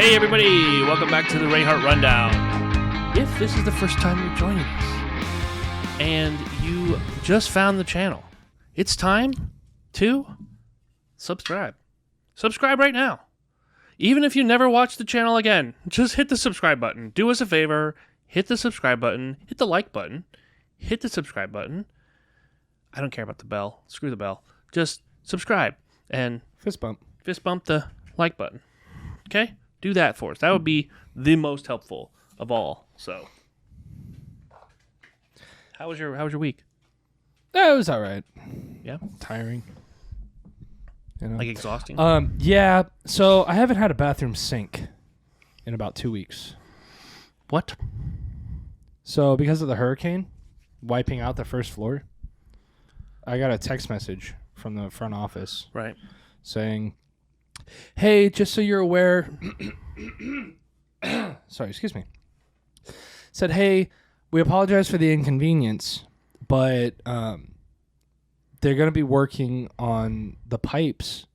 Hey everybody, welcome back to the Rayhart Rundown. If this is the first time you're joining us and you just found the channel, it's time to subscribe. Subscribe right now. Even if you never watch the channel again, just hit the subscribe button. Do us a favor, hit the subscribe button, hit the like button, hit the subscribe button. I don't care about the bell. Screw the bell. Just subscribe and fist bump the like button. Okay? Do that for us. That would be the most helpful of all. So, how was your week? It was all right. Yeah, tiring. You know? Like exhausting. Yeah. So I haven't had a bathroom sink in about 2 weeks. What? So because of the hurricane wiping out the first floor, I got a text message from the front office, right, saying, "Hey, just so you're aware," sorry, excuse me. Said, "Hey, we apologize for the inconvenience, but they're going to be working on the pipes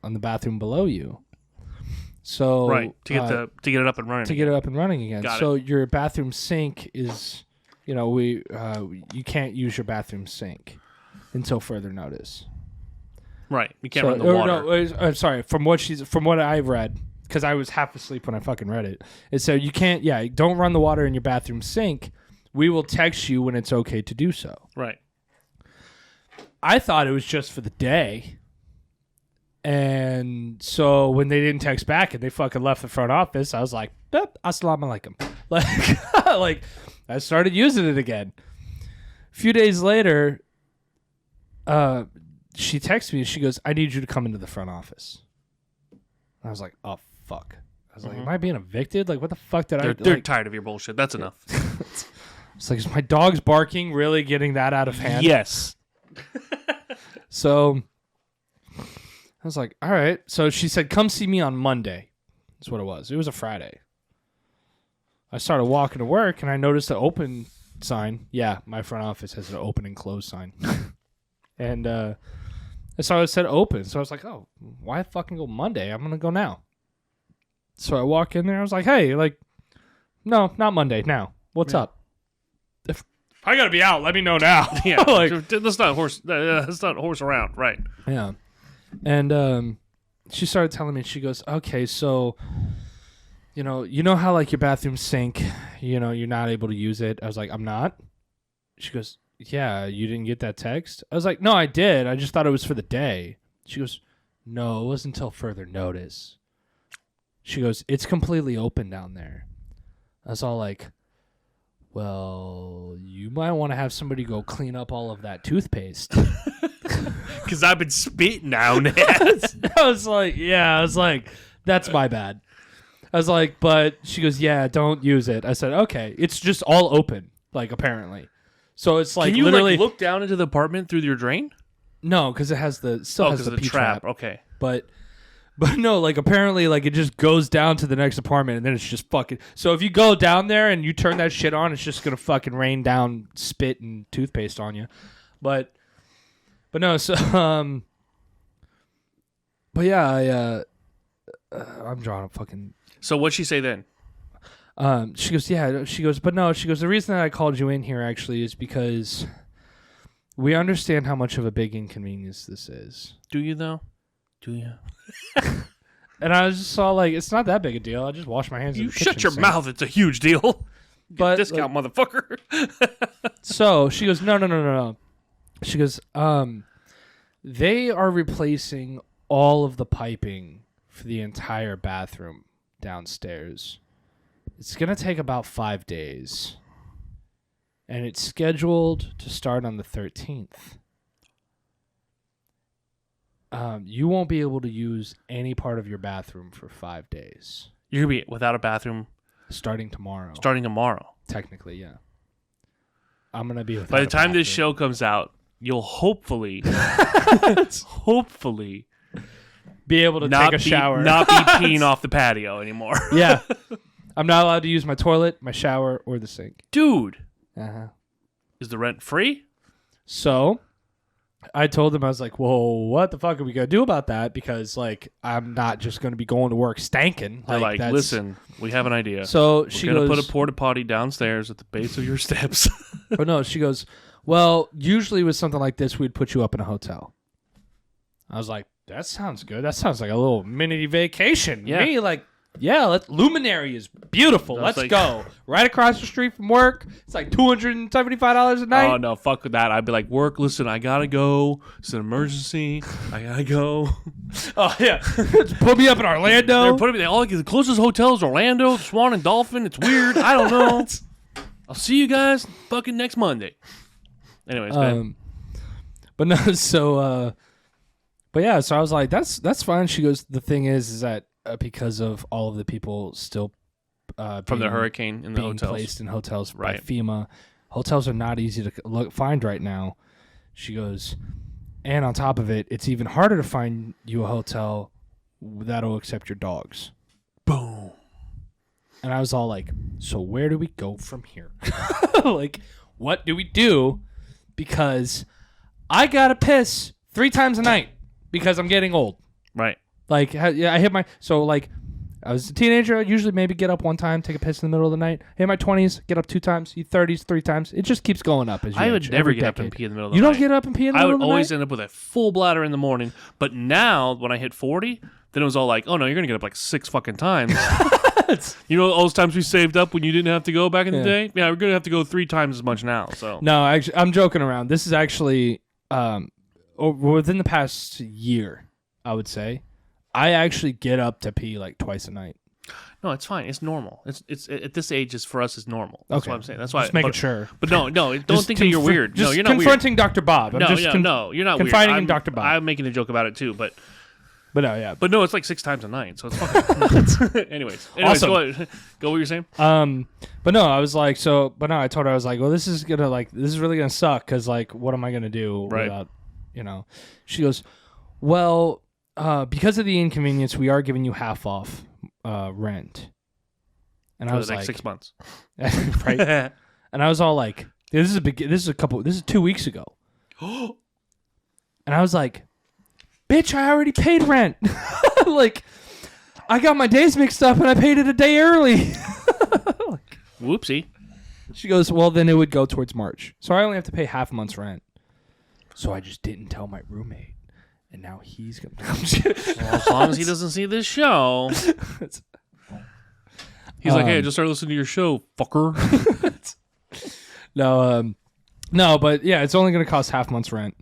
on the bathroom below you. So right, to get it up and running. To get it up and running again. Got so it. Your bathroom sink is, you can't use your bathroom sink until further notice." Right, you can't run the water. No, I'm sorry. From what I've read, because I was half asleep when I fucking read it, it said you can't. Yeah, don't run the water in your bathroom sink. We will text you when it's okay to do so. Right. I thought it was just for the day, and so when they didn't text back and they fucking left the front office, I was like, "Assalamu alaikum." Like I started using it again. A few days later, she texts me and she goes, "I need you to come into the front office." And I was like, "Oh, fuck." I was like, "Am I being evicted? Like, what the fuck did They're tired of your bullshit. That's enough. It's like, is my dog's barking really getting that out of hand? Yes. So I was like, all right. So she said, "Come see me on Monday." That's what it was. It was a Friday. I started walking to work and I noticed the open sign. Yeah, my front office has an open and close sign. And I saw it said open. So I was like, oh, why fucking go Monday? I'm going to go now. So I walk in there. I was like, hey, no, not Monday. Now. What's up? If I got to be out, let me know now. Yeah. Let's not horse around. Right. Yeah. And she started telling me, she goes, okay, so, you know how like your bathroom sink, you're not able to use it. I was like, I'm not. She goes, yeah, you didn't get that text? I was like, no, I did. I just thought it was for the day. She goes, no, it wasn't until further notice. She goes, it's completely open down there. I was all like, well, you might want to have somebody go clean up all of that toothpaste. Because I've been spitting down it. I was like, that's my bad. I was like, but she goes, yeah, don't use it. I said, okay, it's just all open, like apparently. So it's like, can you literally look down into the apartment through your drain? No, because it has the P-trap. Okay, but no, like apparently, like it just goes down to the next apartment, and then it's just fucking. So if you go down there and you turn that shit on, it's just gonna fucking rain down spit and toothpaste on you. But no, so but yeah, I'm drawing a fucking. So what'd she say then? She goes, yeah. She goes, but no. She goes, the reason that I called you in here actually is because we understand how much of a big inconvenience this is. Do you though? Do you? And I was just all like, it's not that big a deal. I just wash my hands. You shut your mouth. It's a huge deal. But discount, motherfucker. So she goes, no. She goes, they are replacing all of the piping for the entire bathroom downstairs. It's going to take about 5 days. And it's scheduled to start on the 13th. You won't be able to use any part of your bathroom for 5 days. You're going to be without a bathroom? Starting tomorrow. Technically, yeah. I'm going to be without By the time bathroom. this show comes out, you'll hopefully be able to take a shower. Not be peeing off the patio anymore. Yeah. I'm not allowed to use my toilet, my shower, or the sink. Dude. Uh-huh. Is the rent free? So, I told them, I was like, well, what the fuck are we going to do about that? Because, like, I'm not just going to be going to work stanking. They're like, listen, we have an idea. So she We're goes, going to put a porta potty downstairs at the base of your steps. oh, no, she goes, well, usually with something like this, we'd put you up in a hotel. I was like, that sounds good. That sounds like a little mini vacation. Yeah. Me, like, yeah, Luminary is beautiful. Let's go. Right across the street from work. It's like $275 a night. Oh, no, fuck with that. I'd be like, work, listen, I got to go. It's an emergency. I got to go. Oh, yeah. Put me up in Orlando. They're putting me there. The closest hotel is Orlando, Swan and Dolphin. It's weird. I don't know. I'll see you guys fucking next Monday. Anyways, but no, so, but yeah, so I was like, that's fine. She goes, the thing is that because of all of the people still from the hurricane in the being hotels. placed in hotels by Right. FEMA, hotels are not easy to find right now. She goes, and on top of it, it's even harder to find you a hotel that'll accept your dogs. Boom. And I was all like, so where do we go from here? Like, what do we do? Because I gotta piss 3 times a night because I'm getting old. Right. Like, yeah, I hit my... So, like, I was a teenager. I'd usually maybe get up 1 time, take a piss in the middle of the night. Hit my 20s, get up 2 times. 30s, 3 times. It just keeps going up. As you I age, would never every get up decade. and pee in the middle of the night. You don't get up and pee in the I middle would of the always night? end up with a full bladder in the morning. But now, when I hit 40, then it was all like, oh, no, you're going to get up like 6 fucking times. You know all those times we saved up when you didn't have to go back in the day? Yeah, we're going to have to go 3 times as much now. So No, actually, I'm joking around. This is actually within the past year, I would say. I actually get up to pee like twice a night. No, it's fine. It's normal. It's at this age, for us, it's normal. That's Okay. what I'm saying. That's why. Just making sure. But no, don't Just think that you're weird. Just No, you're not confronting Dr. Bob. I'm weird. just No, you're not confiding weird. in Dr. Bob. I'm making a joke about it too, but no, yeah. no, it's like 6 times a night, so it's fucking. Anyways, Awesome. Go what you're saying. But no, I was like, but no, I told her, I was like, well, this is really gonna suck because like, what am I gonna do Right. without, She goes, well, because of the inconvenience, we are giving you half off rent. And I For was the next like, 6 months. right? And I was all like, this is 2 weeks ago. And I was like, bitch, I already paid rent. Like, I got my days mixed up and I paid it a day early. Whoopsie. She goes, well, then it would go towards March. So I only have to pay half a month's rent. So I just didn't tell my roommate. And now he's going to... Well, as long as he doesn't see this show. He's like, hey, I just started listening to your show, fucker. No, but yeah, it's only going to cost half month's rent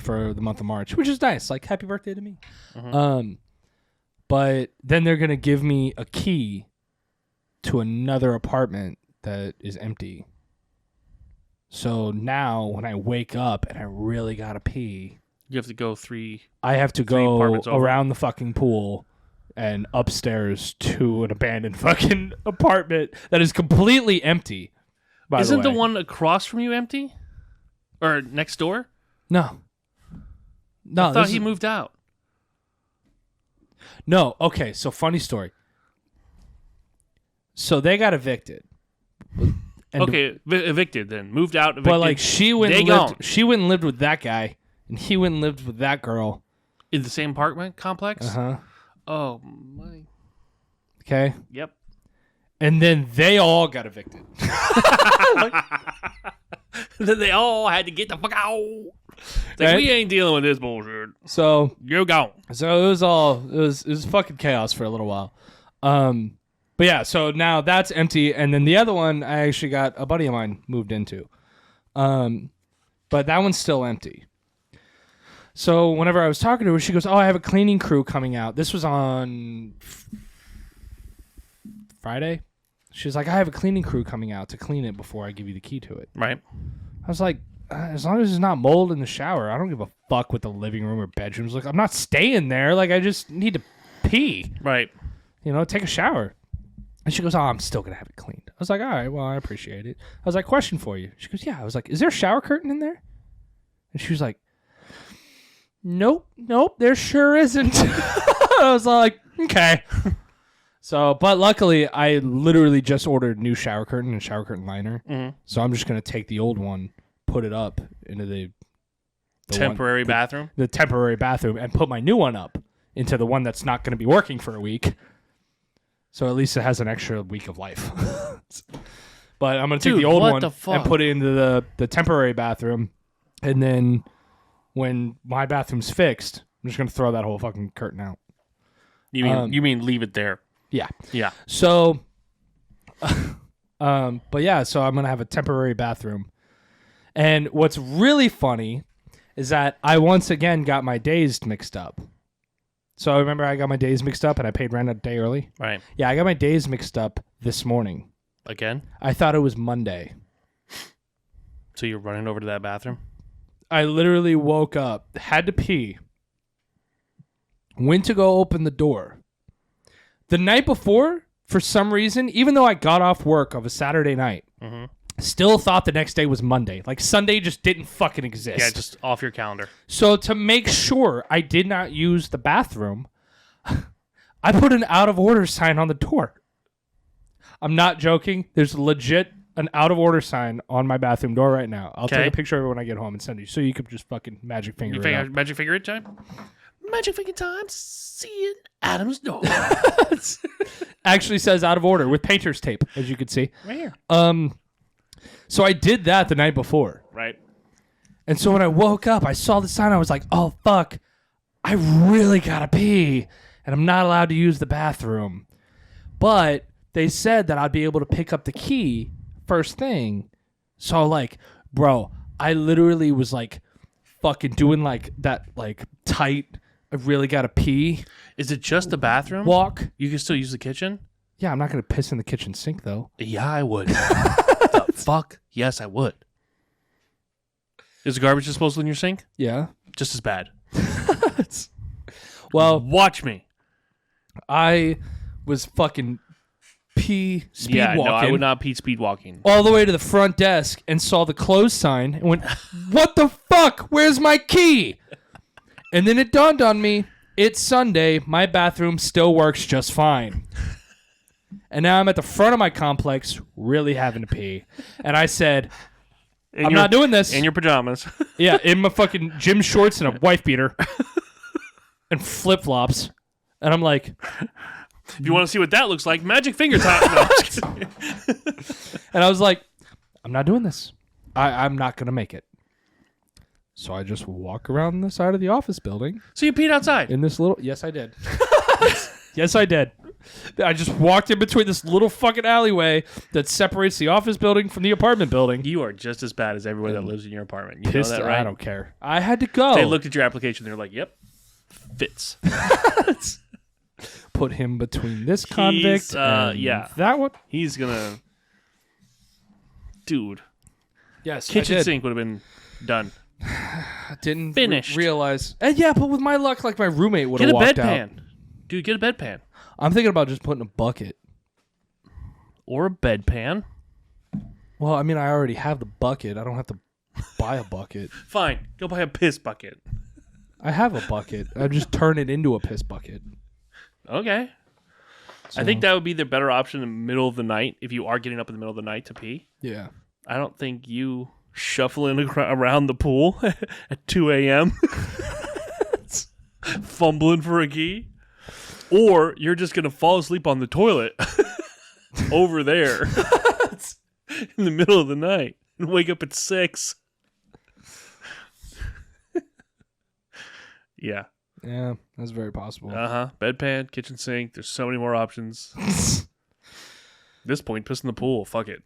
for the month of March, which is nice. Like, happy birthday to me. But then they're going to give me a key to another apartment that is empty. So now when I wake up and I really got to pee, You have to go 3. I have to go apartments over. around the fucking pool and upstairs to an abandoned fucking apartment that is completely empty. Isn't the one across from you empty? Or next door? No. I thought he moved out. No. Okay. So funny story. So they got evicted. And Okay, evicted then. Moved out, evicted. But like she went and gone. lived, she went and lived with that guy, and he went and lived with that girl. In the same apartment complex? Uh-huh. Oh, my. Okay. Yep. And then they all got evicted. Then they all had to get the fuck out. It's like, Right? we ain't dealing with this bullshit. So You're gone. it was fucking chaos for a little while. But yeah, so now that's empty, and then the other one I actually got a buddy of mine moved into. But that one's still empty. So whenever I was talking to her, she goes, "Oh, I have a cleaning crew coming out." This was on Friday. She was like, "I have a cleaning crew coming out to clean it before I give you the key to it." Right. I was like, as long as there's not mold in the shower, I don't give a fuck what the living room or bedrooms look. I'm not staying there. Like, I just need to pee. Right. Take a shower. And she goes, "Oh, I'm still going to have it cleaned." I was like, "All right, well, I appreciate it." I was like, "Question for you." She goes, "Yeah." I was like, "Is there a shower curtain in there?" And she was like, Nope, there sure isn't." I was like, "Okay." So, but luckily, I literally just ordered a new shower curtain and shower curtain liner. Mm-hmm. So I'm just going to take the old one, put it up into the temporary bathroom? The temporary bathroom, and put my new one up into the one that's not going to be working for a week. So at least it has an extra week of life. But I'm going to take the old one and put it into the temporary bathroom. And then when my bathroom's fixed, I'm just going to throw that whole fucking curtain out. You mean leave it there? Yeah. Yeah. So, but yeah, so I'm going to have a temporary bathroom. And what's really funny is that I once again got my days mixed up. So remember I got my days mixed up and I paid rent a day early? Right. Yeah, I got my days mixed up this morning. Again? I thought it was Monday. So you're running over to that bathroom? I literally woke up, had to pee, went to go open the door. The night before, for some reason, even though I got off work of a Saturday night, still thought the next day was Monday. Like Sunday just didn't fucking exist. Yeah, just off your calendar. So to make sure I did not use the bathroom, I put an out of order sign on the door. I'm not joking. There's legit an out of order sign on my bathroom door right now. I'll take a picture of it when I get home and send it you so you could just fucking magic finger it out. Magic finger it time? Magic finger time. Seeing Adam's door. Actually says out of order with painter's tape, as you can see. Right here. So I did that the night before. Right. And so when I woke up, I saw the sign. I was like, oh, fuck. I really gotta pee. And I'm not allowed to use the bathroom. But they said that I'd be able to pick up the key first thing. So like, bro, I literally was like fucking doing like that like tight, I really gotta pee. Is it just the bathroom? Walk. You can still use the kitchen? Yeah, I'm not gonna piss in the kitchen sink though. Yeah, I would. The fuck? Yes, I would. Is the garbage disposal in your sink? Yeah. Just as bad. Well, watch me. I was fucking speed walking. No, I would not pee speed walking. All the way to the front desk and saw the close sign and went, what the fuck? Where's my key? And then it dawned on me, it's Sunday. My bathroom still works just fine. And now I'm at the front of my complex really having to pee. And I said, I'm not doing this. In your pajamas. Yeah, in my fucking gym shorts and a wife beater. And flip-flops. And I'm like... If you want to see what that looks like, magic finger time. No, and I was like, I'm not doing this. I'm not going to make it. So I just walk around the side of the office building. So you peed outside? In this little... Yes, I did. Yes, I did. I just walked in between this little fucking alleyway that separates the office building from the apartment building. You are just as bad as everyone that lives in your apartment. You Pissed, know that, right? I don't care. I had to go. They looked at your application. They're like, yep, fits. Put him between this convict and that one. He's going to... Dude. Yes, kitchen sink would have been done. I didn't finished. Realize. And yeah, but with my luck, like my roommate would have walked out. Get a bedpan. Dude, get a bedpan. I'm thinking about just putting a bucket. Or a bedpan. Well, I mean, I already have the bucket. I don't have to buy a bucket. Fine. Go buy a piss bucket. I have a bucket. I just turn it into a piss bucket. Okay. So, I think that would be the better option in the middle of the night if you are getting up in the middle of the night to pee. Yeah. I don't think you shuffling around the pool at 2 a.m. fumbling for a key. Or you're just going to fall asleep on the toilet over there in the middle of the night and wake up at 6. Yeah. Yeah, that's very possible. Bedpan, kitchen sink. There's so many more options. At this point, piss in the pool. Fuck it.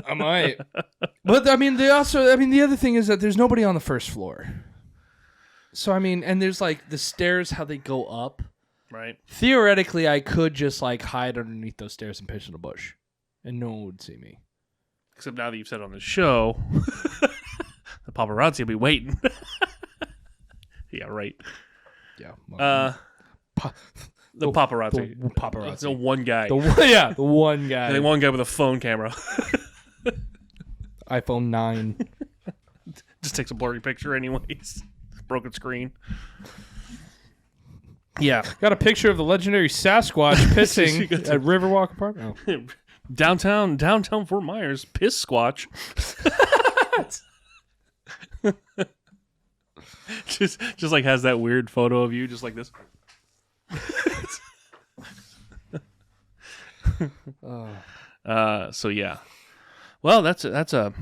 I might. But I mean, the other thing is that there's nobody on the first floor. So I mean, and there's like the stairs, how they go up. Right. Theoretically, I could just like hide underneath those stairs and piss in a bush, and no one would see me. Except now that you've said it on the show, the paparazzi will be waiting. Yeah, right. Yeah. The paparazzi. Paparazzi. The one guy. The one guy. The one guy with a phone camera. iPhone 9. Just takes a blurry picture anyways. Broken screen. Yeah. Got a picture of the legendary Sasquatch pissing at Riverwalk Apartment. Oh. Downtown Fort Myers. Piss Squatch. just like has that weird photo of you, just like this. So yeah. Well, that's a.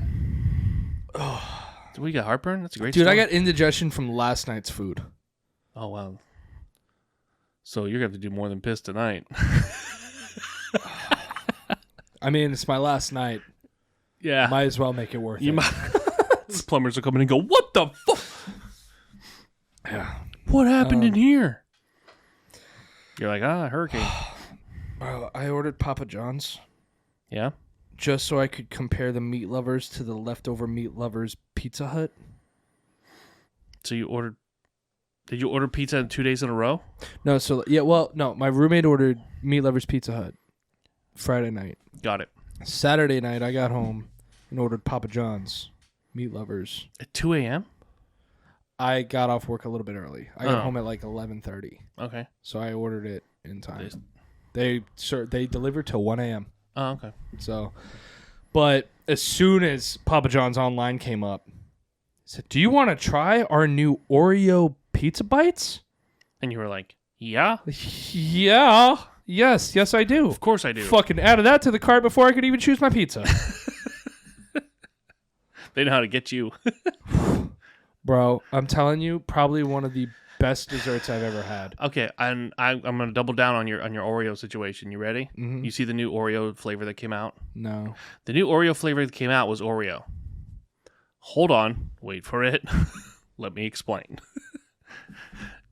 Oh, we got heartburn. That's a great. Dude, story. I got indigestion from last night's food. Oh wow. So you're gonna have to do more than piss tonight. I mean, it's my last night. Yeah. Might as well make it worth it. Plumbers will come in and go, "What the fuck? Yeah. What happened in here?" You're like, hurricane. Bro, I ordered Papa John's. Yeah. Just so I could compare the meat lovers to the leftover meat lovers Pizza Hut. So did you order pizza 2 days in a row? No, no, my roommate ordered meat lovers Pizza Hut Friday night. Got it. Saturday night, I got home and ordered Papa John's meat lovers. At 2 a.m.? I got off work a little bit early. I got home at like 11:30. Okay. So I ordered it in time. They delivered till 1 a.m. Oh, okay. So, but as soon as Papa John's online came up, he said, "Do you want to try our new Oreo pizza bites?" And you were like, "Yeah, Yeah. Yes, I do. of course I do." Fucking added that to the cart before I could even choose my pizza. They know how to get you. Bro, I'm telling you, probably one of the best desserts I've ever had. Okay, and I'm gonna double down on your Oreo situation. You ready? Mm-hmm. You see the new Oreo flavor that came out? No. The new Oreo flavor that came out was Oreo. Hold on, wait for it. Let me explain.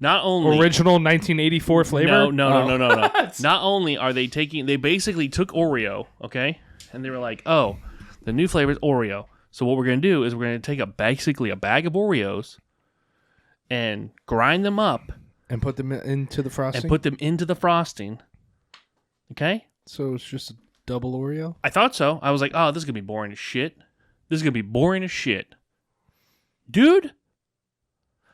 Not only Original 1984 flavor? No. Not only are they basically took Oreo, okay, and they were like, "Oh, the new flavor is Oreo. So what we're gonna do is we're gonna take basically a bag of Oreos and grind them up And put them into the frosting? Okay? So it's just a double Oreo? I thought so. I was like, "Oh, this is gonna be boring as shit. Dude,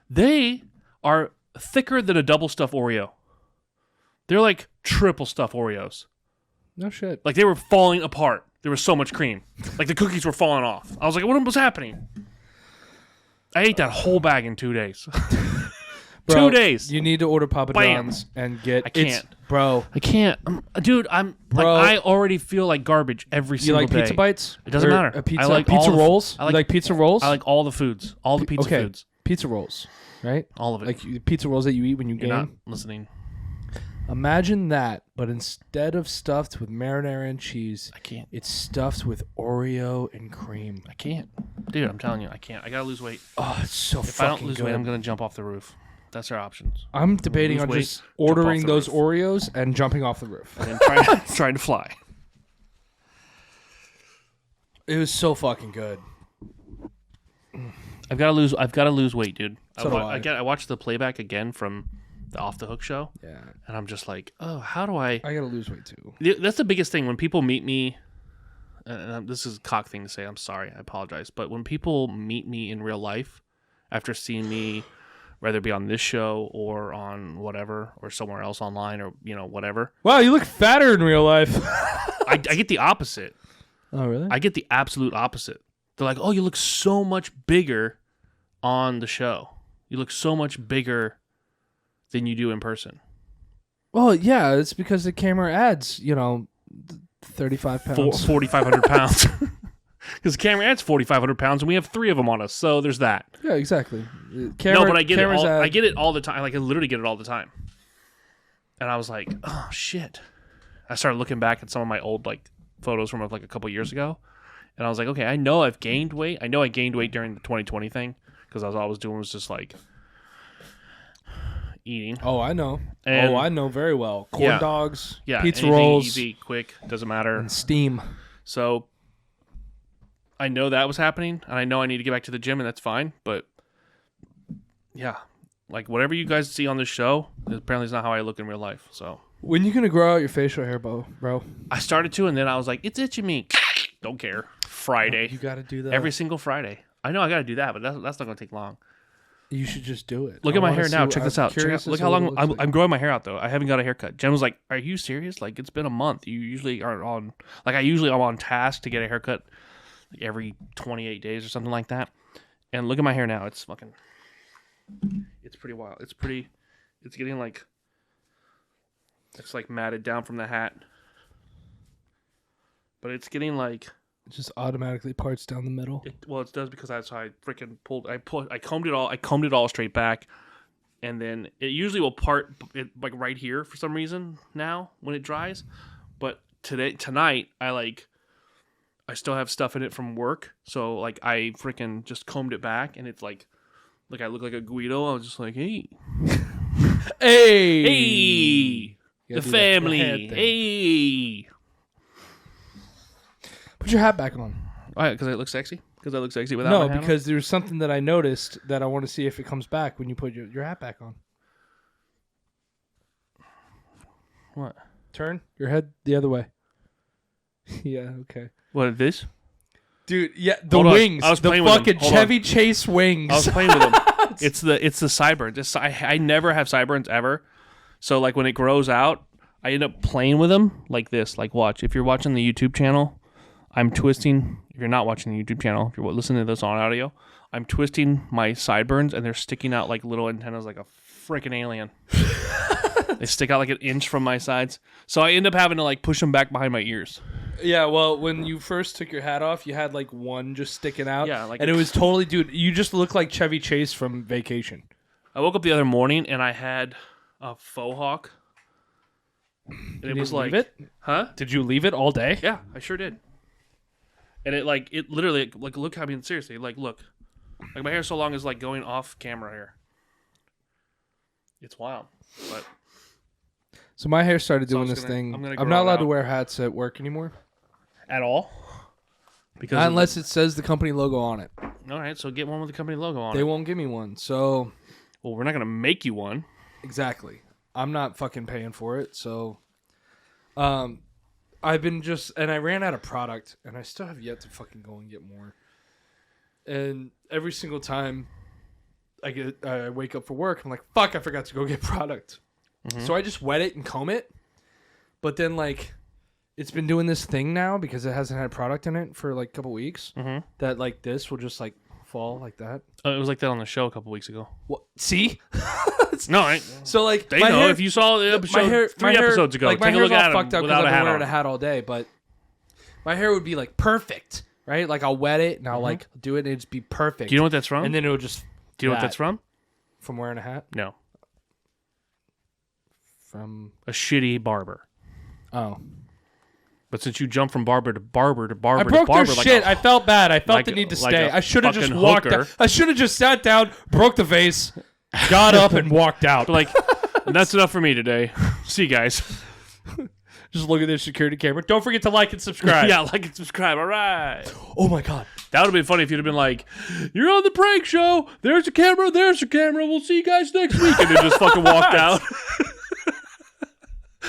they are thicker than a double stuffed Oreo. They're like triple stuffed Oreos. No shit. Like they were falling apart. There was so much cream. Like the cookies were falling off. I was like, what was happening? I ate that whole bag in 2 days. Bro, 2 days. You need to order Papa Bam. John's and get... I can't. Bro. I can't. Dude, I already feel like garbage every You single like day. pizza bites? It doesn't Or matter. A pizza, I like pizza all rolls? I You like pizza rolls? I like all the foods. All the pizza foods. Pizza rolls, right? All of it. Like pizza rolls that you eat when you You're not game. listening. Imagine that, but instead of stuffed with marinara and cheese, I can't. it's stuffed with Oreo and cream. I can't. Dude, I'm telling you, I can't. I gotta lose weight. Oh, it's so If fucking I don't lose good. weight, I'm gonna jump off the roof. That's our options. I'm debating lose on weight, just jump off ordering the those roof. Oreos and jumping off the roof. And then trying to fly. It was so fucking good. I've got to lose weight, dude. So do I. I watched the playback again from the Off the Hook show, Yeah. and I'm just like, oh, how do I? I gotta lose weight too. That's the biggest thing when people meet me. And this is a cock thing to say. I'm sorry. I apologize. But when people meet me in real life, after seeing me, whether it be on this show or on whatever, or somewhere else online, or whatever, Wow, you look fatter in real life. I get the opposite. Oh, really? I get the absolute opposite. They're like, oh, you look so much bigger on the show. You look so much bigger than you do in person. Well, yeah, it's because the camera adds, 35 pounds. 4,500 pounds. Because the camera adds 4,500 pounds, and we have 3 of them on us. So there's that. Yeah, exactly. No, but I get it. I get it all the time. Like I literally get it all the time. And I was like, oh shit. I started looking back at some of my old photos from a couple years ago, and I was like, okay, I know I've gained weight. I know I gained weight during the 2020 thing because all I was doing was just eating. Oh, I know. And I know very well. Corn dogs, pizza anything rolls, easy, quick, doesn't matter. and steam. So I know that was happening, and I know I need to get back to the gym, and that's fine. But yeah, whatever you guys see on this show, apparently is not how I look in real life. So when you gonna grow out your facial hair, bro? I started to, and then I was like, it's itching me. Don't care. Friday. You gotta do that Every single Friday. I know I gotta do that, but that's not gonna take long. You should just do it. Look at my hair now. Check this out. Look how long I'm growing my hair out, though. I haven't got a haircut. Jen was like, are you serious? It's been a month. You usually are on... I usually am on task to get a haircut every 28 days or something like that. And look at my hair now. It's fucking... It's pretty wild. It's getting like, it's like matted down from the hat. But it's getting like, It just automatically parts down the middle. it does because that's how I freaking I combed it all straight back. And then it usually will part it like right here for some reason now when it dries. But tonight, I still have stuff in it from work. So like I freaking just combed it back and it's like I look like a Guido. I was just like, hey. Hey! The family. Hey! Put your hat back on. Because I look sexy? Because I look sexy without my hat on? Because there's something that I noticed that I want to see if it comes back when you put your hat back on. What? Turn your head the other way. Yeah, okay. What, this? Dude, yeah, the Hold on. wings. I was The playing with them. fucking Hold Chevy Chase wings. I was playing with them. It's the sideburns. I never have sideburns ever. So like when it grows out, I end up playing with them like this. Like watch. If you're watching the YouTube channel, I'm twisting. If you're not watching the YouTube channel, if you're listening to this on audio, I'm twisting my sideburns and they're sticking out like little antennas like a freaking alien. They stick out like an inch from my sides. So I end up having to like push them back behind my ears. Yeah, well, when you first took your hat off, you had like one just sticking out. Yeah, like and it was totally, dude, you just look like Chevy Chase from Vacation. I woke up the other morning and I had a faux hawk. And Did it was you like, leave it? huh? Did you leave it all day? Yeah, I sure did. And it literally like look, I mean seriously, like look. Like my hair so long is like going off camera here. It's wild. But So my hair started So I doing was this gonna- thing. I'm gonna I'm grow not it allowed out. to wear hats at work anymore. at all? Because Not unless it says the company logo on it. all right, so get one with the company logo on They it. won't give me one. So Well, we're not gonna make you one. exactly. I'm not fucking paying for it. So I've been and I ran out of product and I still have yet to fucking go and get more. And every single time I wake up for work, I'm like, fuck, I forgot to go get product. Mm-hmm. So I just wet it and comb it. But then like it's been doing this thing now because it hasn't had product in it for like a couple weeks Mm-hmm. that like this will just like fall like that. It was like that on the show a couple weeks ago. What? See? No, I, So like they my know hair, if you saw the episode my hair, episodes ago. like my Take a hair's look all at him fucked up because without I've a been hat wearing on. a hat all day. But my hair would be like perfect, right? Like I'll wet it and I'll like do it and it'd just be perfect. Do you know what that's from? And then it would just. Do you know what that's from? From wearing a hat? No, From a shitty barber. oh, But since you jumped from barber to barber to barber I broke to barber, their like shit. a- I felt bad. I felt like the need to like stay. a I should have just fucking walked. hooker. I should have just sat down, broke the vase, got up, and walked out. like that's enough for me today. See you guys. Just look at this security camera. Don't forget to like and subscribe. Yeah, like and subscribe. All right. Oh my god. That would have been funny if you'd have been like, "You're on the prank show. There's a camera. There's your camera. We'll see you guys next week." And then just fucking walked out.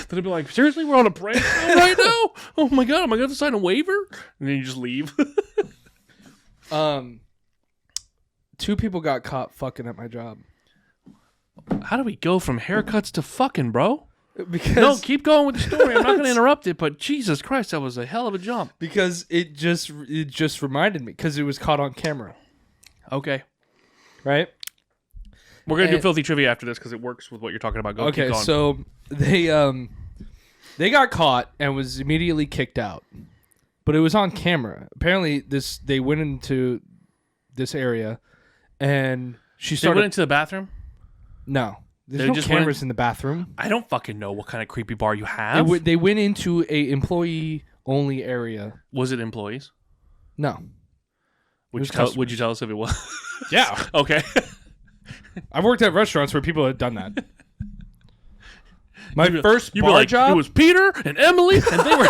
Then I'd be like, "Seriously, we're on a prank show right now? Oh my god, am I going to sign a waiver?" And then you just leave. Two people got caught fucking at my job. How do we go from haircuts to fucking, bro? Because No, keep going with the story. I'm not going to interrupt it, but Jesus Christ, that was a hell of a jump. because it just reminded me because it was caught on camera, Okay. right? We're going to do And- filthy trivia after this because it works with what you're talking about. Go, keep Okay, going. so they got caught and was immediately kicked out, but it was on camera. Apparently, they went into this area, and she They started. went into the bathroom? No, there's They no just cameras went- in the bathroom. I don't fucking know what kind of creepy bar you have. They went into a employee only area. Was it employees? No, Would was you, tell, customers. would you tell us if it was? yeah, Okay. I've worked at restaurants where people had done that. My You'd be- first you'd be bar like, job. It was Peter and Emily, and they were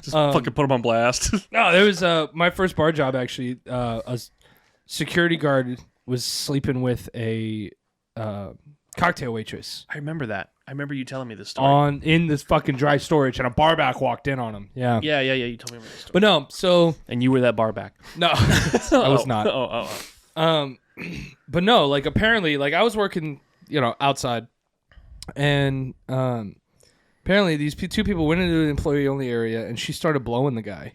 just fucking put them on blast. No, there was my first bar job actually. A security guard was sleeping with a cocktail waitress I remember that. I remember you telling me this story. in this fucking dry storage, and a barback walked in on him. Yeah, Yeah. You told me about this story. but no. So And you were that bar back. no, I was not. But no, like apparently, like I was working, outside, and apparently these two people went into the employee only area, and she started blowing the guy.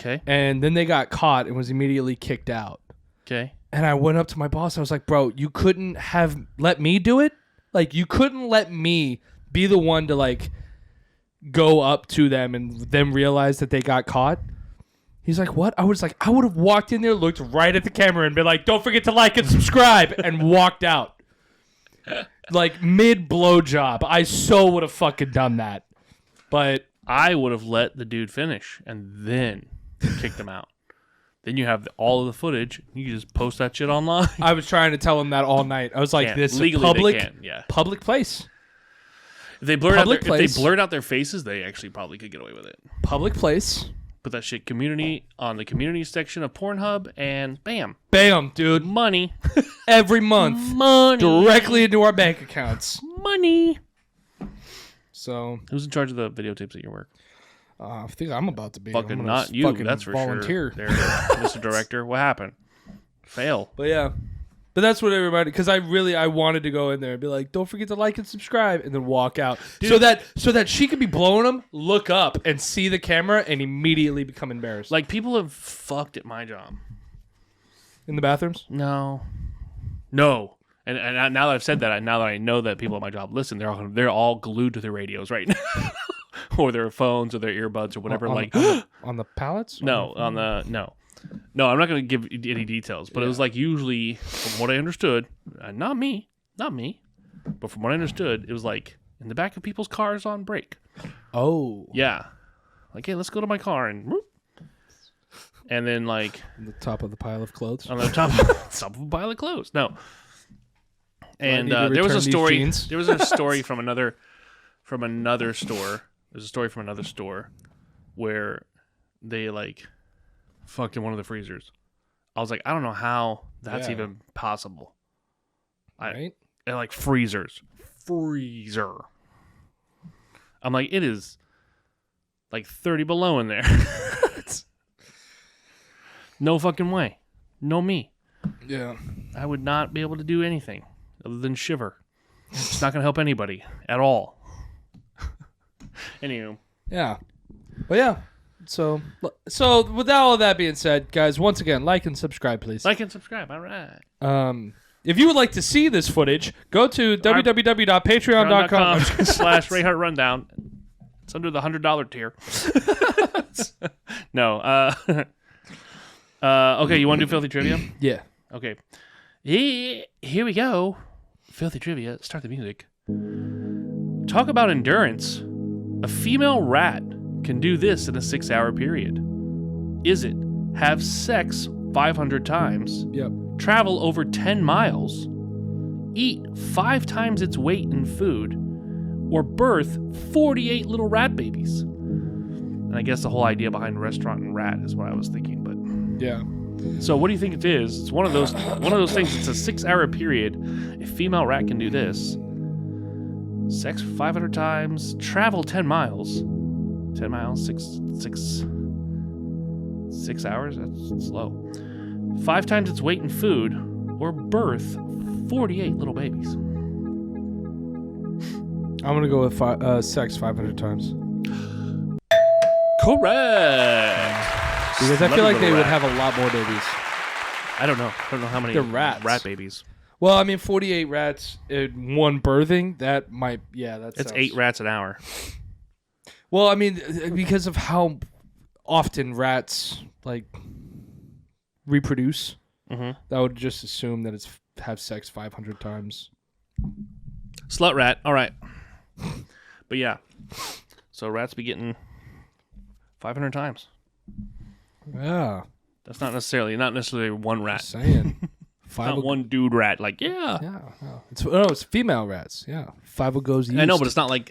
Okay. And then they got caught and was immediately kicked out. Okay. And I went up to my boss. I was like, bro, you couldn't have let me do it? Like, you couldn't let me be the one to, like, go up to them and then realize that they got caught? He's like, what? I was like, I would have walked in there, looked right at the camera, and been like, don't forget to like and subscribe, and walked out. Like, mid-blowjob. I so would have fucking done that. But I would have let the dude finish and then kicked him out. Then you have all of the footage. You can just post that shit online. I was trying to tell him that all night. I was like, Can't. this is Legally, public, they can, yeah. public place. If they blurred Public if place. they blurred out their faces, they actually probably could get away with it. Public place. Put that shit community on the community section of Pornhub, and bam, Bam, dude. money, Every month. money, Directly into our bank accounts. money. So, Who's in charge of the videotapes at your work? I think I'm about to be. I'm Fucking gonna not you. fucking That's for volunteer. sure. There, Mr. Director. What happened? Fail. But yeah. But that's what everybody, because I wanted to go in there and be like, don't forget to like and subscribe, and then walk out. So that she could be blowing them, look up, and see the camera, and immediately become embarrassed. Like, people have fucked at my job. In the bathrooms? No. And now that I've said that, now that I know that people at my job listen, they're all glued to their radios right now, or their phones, or their earbuds, or whatever. On the pallets? No. No, I'm not going to give any details, but it was like usually, from what I understood, not me, but from what I understood, it was like in the back of people's cars on break. Oh. Yeah. Like, hey, let's go to my car and whoop. And then like On the top of the pile of clothes? on the top of a pile of clothes. No. And there was a story. There was a story from another store. There's a story from another store where they like fucked in one of the freezers. I was like, I don't know how that's even possible. Right? And like freezer. I'm like, it is like 30 below in there. No fucking way. No me. Yeah. I would not be able to do anything other than shiver. It's not going to help anybody at all. Anywho. Yeah. But yeah. So with all of that being said, guys, once again, like and subscribe, please. Like and subscribe. All right. If you would like to see this footage, go to www.patreon.com. / Rayhart Rundown. It's under the $100 tier. No. Okay, you want to do filthy trivia? Yeah. Okay. Here we go. Filthy trivia. Start the music. Talk about endurance. A female rat can do this in a 6-hour period. Is it have sex 500 times, Yep. travel over 10 miles, eat 5 times its weight in food, or birth 48 little rat babies? And I guess the whole idea behind restaurant and rat is what I was thinking, but Yeah. so what do you think it is? It's one of those things. It's a 6-hour period. A female rat can do this. Sex 500 times, travel 10 miles. 10 miles, 6 hours? That's slow. 5 times its weight in food, or birth 48 little babies. I'm going to go with sex 500 times. Correct. Because I feel like they would have a lot more babies. I don't know how many They're rats. rat babies. Well, I mean, 48 rats in one birthing, that might, That's 8 rats an hour. Well, I mean, because of how often rats, like, reproduce, that would just assume that it's have sex 500 times. Slut rat. All right. But yeah. So rats be getting 500 times. Yeah. That's not necessarily one rat. Just saying. It's not one dude rat. Like, yeah. Yeah. No. It's female rats. Yeah. 5 goes east. I know, but it's not like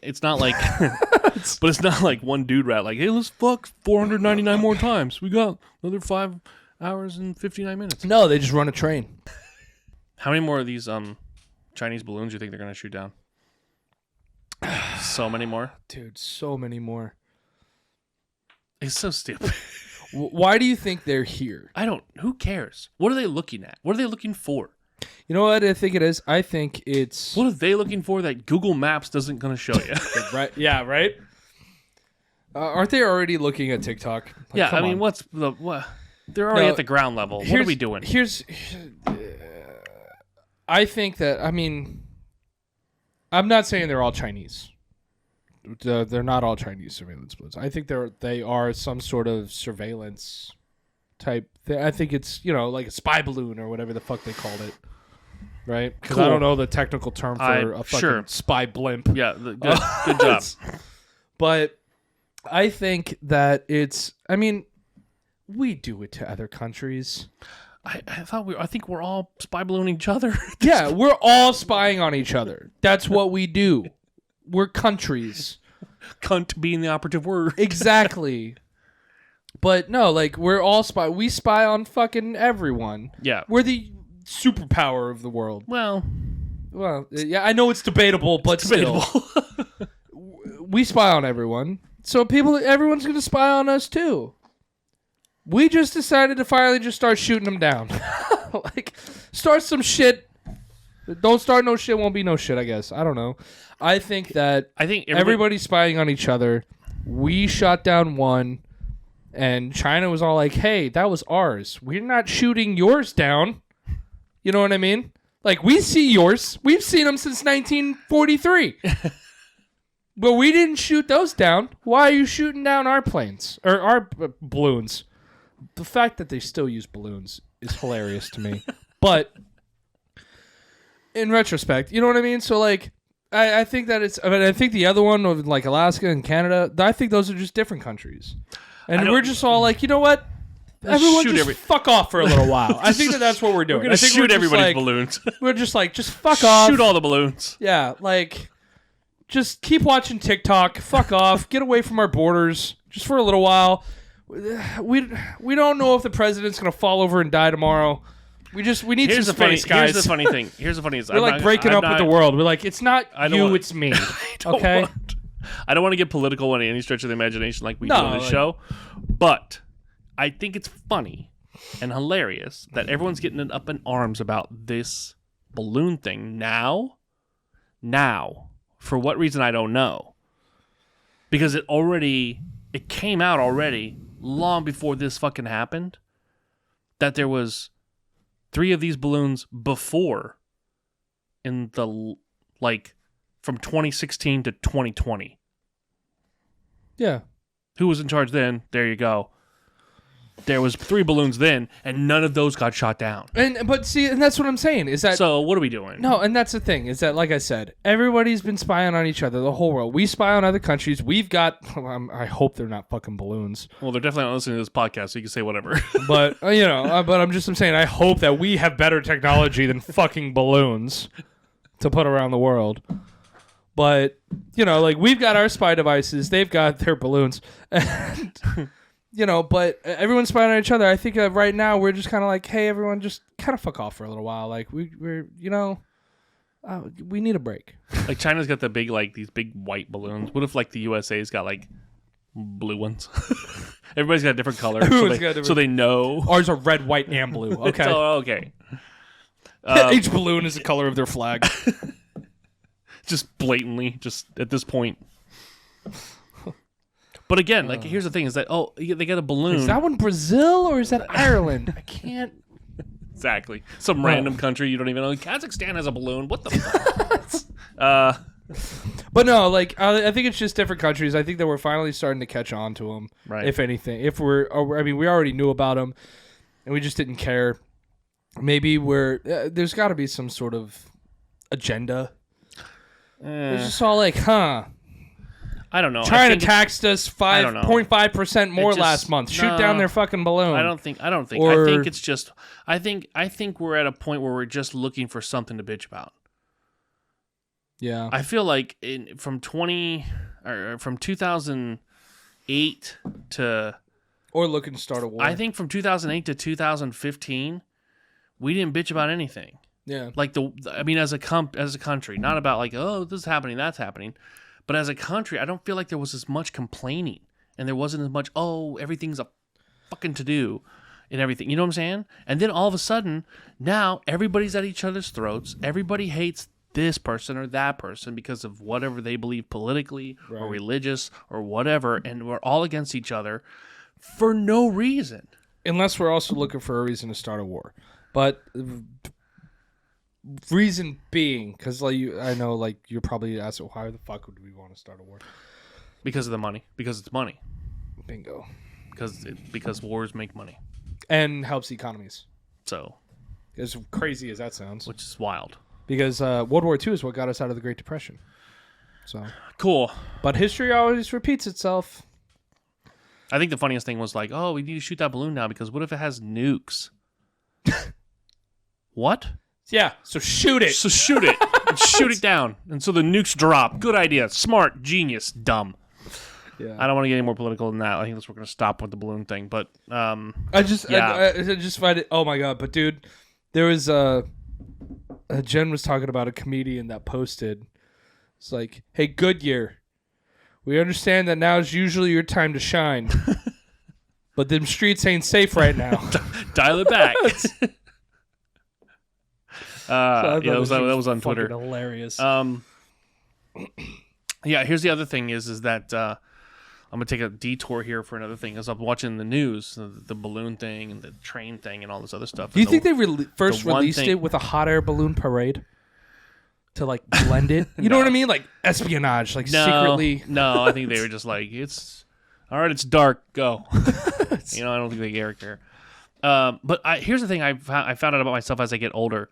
but it's not like one dude rat. Like, hey, let's fuck 499 more times. We got another 5 hours and 59 minutes. No, they just run a train. How many more of these Chinese balloons do you think they're gonna shoot down? So many more. Dude, so many more. It's so stupid. Why do you think they're here? Who cares? What are they looking at? What are they looking for? You know what I think it is? I think it's... What are they looking for that Google Maps isn't going to show you? Right? Yeah, right? Aren't they already looking at TikTok? Like, yeah, I mean, on. what's the... What? They're already at the ground level. What are we doing? I think that, I mean, I'm not saying they're all Chinese. They're not all Chinese surveillance balloons. I think they are some sort of surveillance type. I think it's, like a spy balloon or whatever the fuck they called it. Right? Because I don't know the technical term for a fucking spy blimp. Yeah, good job. But I think that we do it to other countries. I think we're all spy ballooning each other. Yeah, we're all spying on each other. That's what we do. We're countries. Cunt being the operative word. Exactly. But no, we're all we spy on fucking everyone. Yeah. We're the superpower of the world. Well, yeah, I know it's debatable, but still. We spy on everyone. So everyone's going to spy on us too. We just decided to finally just start shooting them down. Start some shit. Don't start no shit, won't be no shit, I guess. I don't know. I think everybody's spying on each other. We shot down one, and China was all like, hey, that was ours. We're not shooting yours down. You know what I mean? We see yours. We've seen them since 1943. But we didn't shoot those down. Why are you shooting down our planes? Or our balloons? The fact that they still use balloons is hilarious to me. But in retrospect, you know what I mean? So, I think that I think the other one of, Alaska and Canada, I think those are just different countries. And we're just all you know what? Everyone just fuck off for a little while. I think that's what we're doing. We're going to shoot everybody's balloons. We're just just fuck off. Shoot all the balloons. Yeah, just keep watching TikTok. Fuck off. Get away from our borders just for a little while. We don't know if the president's going to fall over and die tomorrow. We need some space, guys. Here's the funny thing. We're breaking up with the world. We're it's not you, it's me. Okay? I don't want to get political in any stretch of the imagination like we do on the show, but I think it's funny and hilarious that everyone's getting up in arms about this balloon thing now. For what reason, I don't know. Because it came out already long before this fucking happened that there was 3 of these balloons before in the from 2016 to 2020. Yeah. Who was in charge then? There you go. There was 3 balloons then, and none of those got shot down. But see, and that's what I'm saying is that. So what are we doing? No, and that's the thing is that, like I said, everybody's been spying on each other, the whole world. We spy on other countries. We've got. I hope they're not fucking balloons. Well, they're definitely not listening to this podcast, so you can say whatever. But I'm saying I hope that we have better technology than fucking balloons to put around the world. But we've got our spy devices. They've got their balloons. And, but everyone's spying on each other. I think right now we're just kind of hey, everyone just kind of fuck off for a little while. We're we need a break. China's got the big, these big white balloons. What if, the USA's got, blue ones? Everybody's got a different color. So they know. Ours are red, white, and blue. Okay. Okay. Each balloon is the color of their flag. Just blatantly, just at this point. But again, here's the thing: is that they got a balloon. Is that one Brazil or is that Ireland? I can't. Exactly. Some random country you don't even know. Kazakhstan has a balloon. What the fuck? But no, I think it's just different countries. I think that we're finally starting to catch on to them. Right. If anything, we already knew about them, and we just didn't care. Maybe there's got to be some sort of agenda. It's just all I don't know. China taxed us 5.5% more last month. Shoot down their fucking balloon. I don't think. I think it's just. I think we're at a point where we're just looking for something to bitch about. Yeah. I feel from 2008 to. Or looking to start a war. I think from 2008 to 2015, we didn't bitch about anything. Yeah. As a country, not about this is happening, that's happening. But as a country, I don't feel like there was as much complaining. And there wasn't as much, everything's a fucking to-do and everything. You know what I'm saying? And then all of a sudden, now everybody's at each other's throats. Everybody hates this person or that person because of whatever they believe politically right. or religious or whatever. And we're all against each other for no reason. unless we're also looking for a reason to start a war. But reason being, because I know like you're probably asking, why the fuck would we want to start a war? Because of the money. Because it's money. Bingo. Because wars make money. And helps economies. So, as crazy as that sounds, which is wild. Because World War II is what got us out of the Great Depression. So cool. But history always repeats itself. I think the funniest thing was like, oh, we need to shoot that balloon now because what if it has nukes? What? Yeah, so shoot it. So shoot it. And shoot it down. And so the nukes drop. Good idea. Smart. Genius. Dumb. Yeah. I don't want to get any more political than that. I think we're going to stop with the balloon thing. But I just find it. Oh my god! But dude, there was Jen was talking about a comedian that posted. It's like, hey, Goodyear, we understand that now is usually your time to shine, but them streets ain't safe right now. Dial it back. That was on Twitter. Hilarious. Yeah. Here's the other thing is that I'm gonna take a detour here for another thing. As I'm watching the news, the balloon thing and the train thing and all this other stuff. Do you think they first released it with a hot air balloon parade to like blend it? You know what I mean? Like espionage, like secretly. No, I think they were just like, it's all right. It's dark. Go. I don't think they care. But here's the thing I found out about myself as I get older.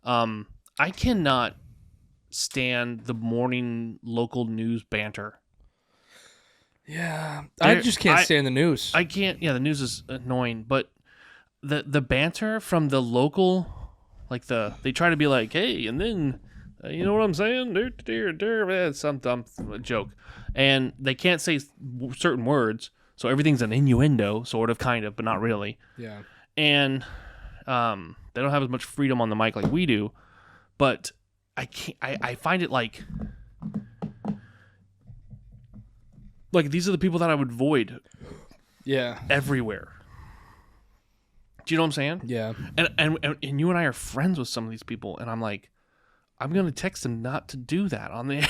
I cannot stand the morning local news banter. Yeah, I just can't stand the news. I can't. Yeah, the news is annoying, but the banter from the local, like they try to be like, hey, and then you know what I'm saying? It's some dumb joke, and they can't say certain words, so everything's an innuendo, sort of, kind of, but not really. Yeah, and they don't have as much freedom on the mic like we do, but I can't. I find it like these are the people that I would avoid. Yeah. Everywhere. Do you know what I'm saying? Yeah. And you and I are friends with some of these people, and I'm like, I'm gonna text them not to do that on the air.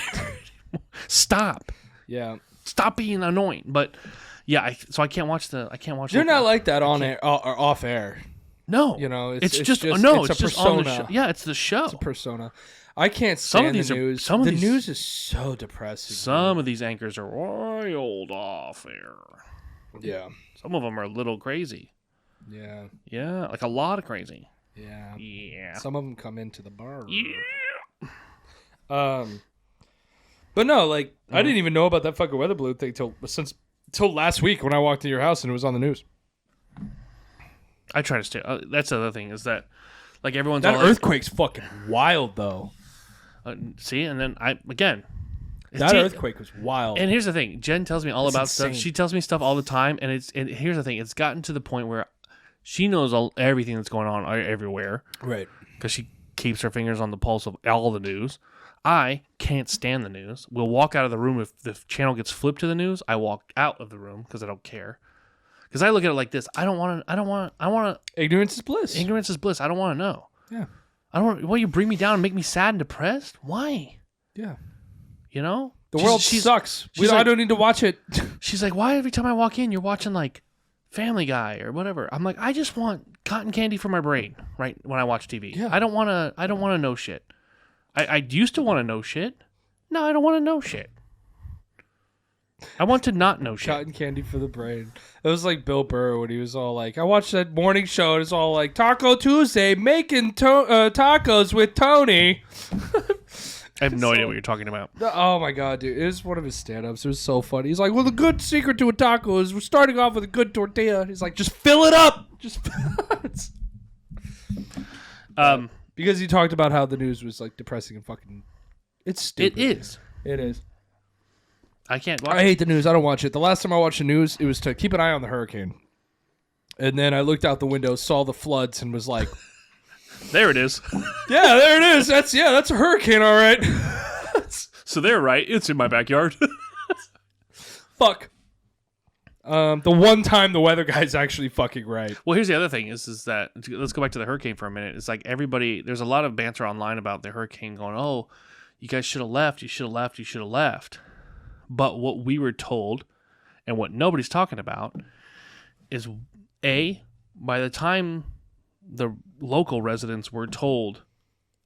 Stop. Yeah. Stop being annoying. But yeah, so I can't watch They're not like that on air or off air. No. It's just it's a just persona. on the show. Yeah, it's the show. It's a persona. I can't stand the news. The news is so depressing. Some of these anchors are wild off air. Yeah. Some of them are a little crazy. Yeah. Yeah, like a lot of crazy. Yeah. Yeah. Some of them come into the bar. Yeah. But no, like I didn't even know about that fucking weather balloon thing till last week when I walked to your house and it was on the news. I try to stay. That's the other thing is that, like everyone's that all earthquake's fucking wild though. See, and then that earthquake was wild. And here's the thing: Jen tells me all about insane. stuff. She tells me stuff all the time, and here's the thing: it's gotten to the point where she knows everything that's going on everywhere, right? Because she keeps her fingers on the pulse of all the news. I can't stand the news. We'll walk out of the room if the channel gets flipped to the news. I walk out of the room because I don't care. Because I look at it like this: I want to. Ignorance is bliss. Ignorance is bliss. I don't want to know. Yeah. I don't want. Well, you bring me down and make me sad and depressed. Why? Yeah. You know, the world sucks. I don't need to watch it. She's like, why every time I walk in, you're watching like Family Guy or whatever? I'm like, I just want cotton candy for my brain, right? When I watch TV, yeah. I don't want to know shit. I used to want to know shit. No, I don't want to know shit. I want to not know shit. Cotton candy for the brain. It was like Bill Burr when he was all like, I watched that morning show and it's all like Taco Tuesday, making tacos with Tony. I have no idea what you're talking about. Oh my god, dude. It was one of his stand-ups. It was so funny. He's like, well, the good secret to a taco is we're starting off with a good tortilla. He's like, just fill it up. Because he talked about how the news was like depressing and fucking... It's stupid. It is. I can't watch I hate the news. I don't watch it. The last time I watched the news, it was to keep an eye on the hurricane. And then I looked out the window, saw the floods, and was like... There it is. Yeah, there it is. That's a hurricane, all right. So they're right. It's in my backyard. Fuck. The one time the weather guy's actually fucking right. Well, here's the other thing is that, let's go back to the hurricane for a minute. It's like everybody, there's a lot of banter online about the hurricane going, oh, you guys should have left. You should have left. You should have left. But what we were told and what nobody's talking about is A, by the time the local residents were told,